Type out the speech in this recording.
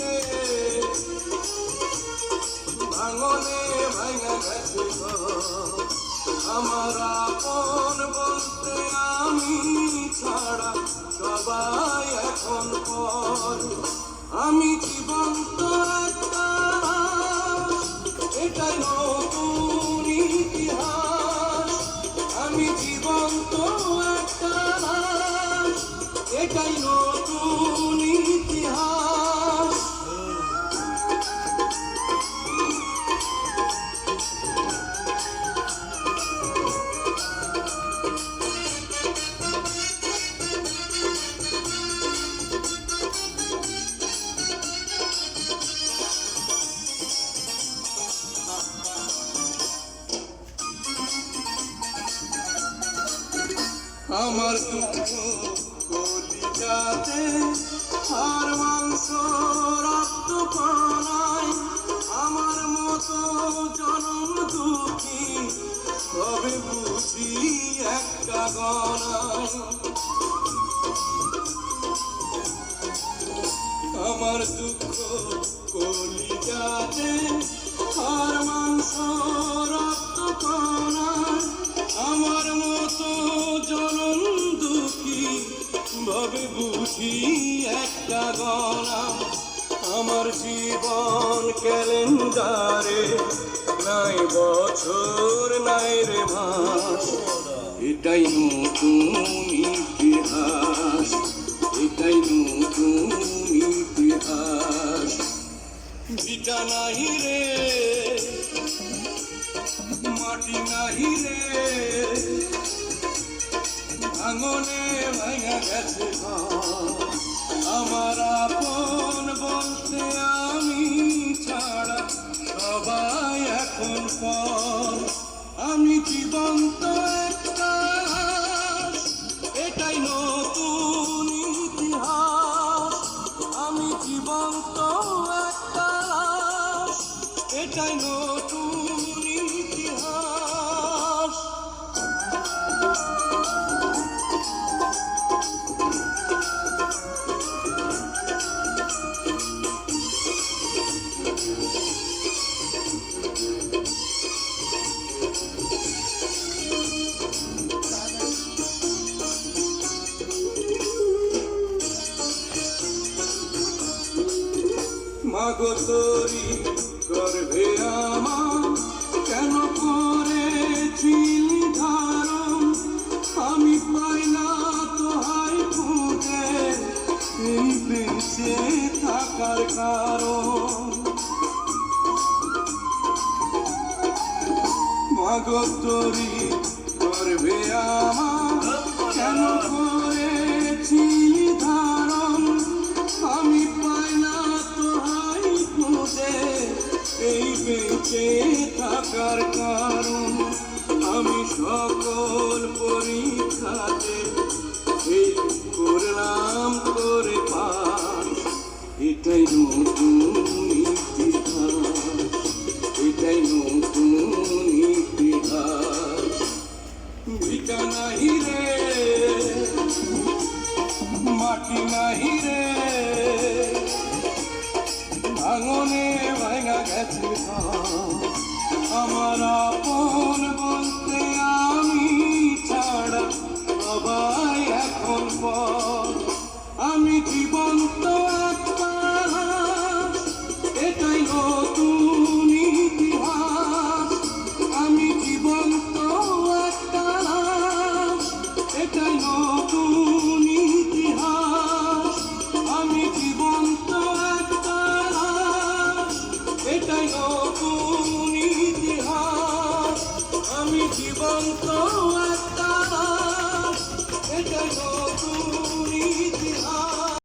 রে ভাঙনে ভাঙা গেছে আমার আপন বলতে আমি ছাড়া সবাই এখন পর আমি জীবন্ত একটা এটাই নতুন ইতিহাস আমি জীবন্ত একটা এটাই নতুন ইতিহাস আমার দুঃখ কলিজাতে আর মাংস রক্ত কণায় আমার মতো জনম দুঃখী তবে বুঝি একটা গণায় আমার দুঃখ কলিজাতে আর মাংস রক্ত কণায় আমার মতো জনম দুঃখী ভাবে বুঝি একটা গণা আমার জীবন ক্যালেন্ডারে নাই বছর নাই রে মাস এটাই নতুন ইতিহাস এটাই নতুন ইতিহাস ভিটা নাহি রে মাটি নাহি রে ভাঙনে ভাঙা গেছে আমার আপন বলতে আমি ছাড়া সবাই এখন পর আমি জীবন্ত একটা এটাই নতুন ইতিহাস আমি জীবন্ত একটা এটাই নতুন ইতিহাস মাগো তোরি করবে আমার কেন করেছিলি ধারণ আমি পাই না তোহাই খুঁজে এই বেঁচে থাকার কারণ মাগো তোরি করবে আমার কেন করেছিলি ধারণ আমি পাই না তোহাই খুঁজে এই বেঁচে থাকার কারণ আমি সকল পরীক্ষাতে এই করলাম করে পাস এটাই নতুন ইতিহাস এটাই নতুন ইতিহাস ভিটা নাহি রে মাটি নাহি রে ভাঙনে ভাঙা গেছে আমার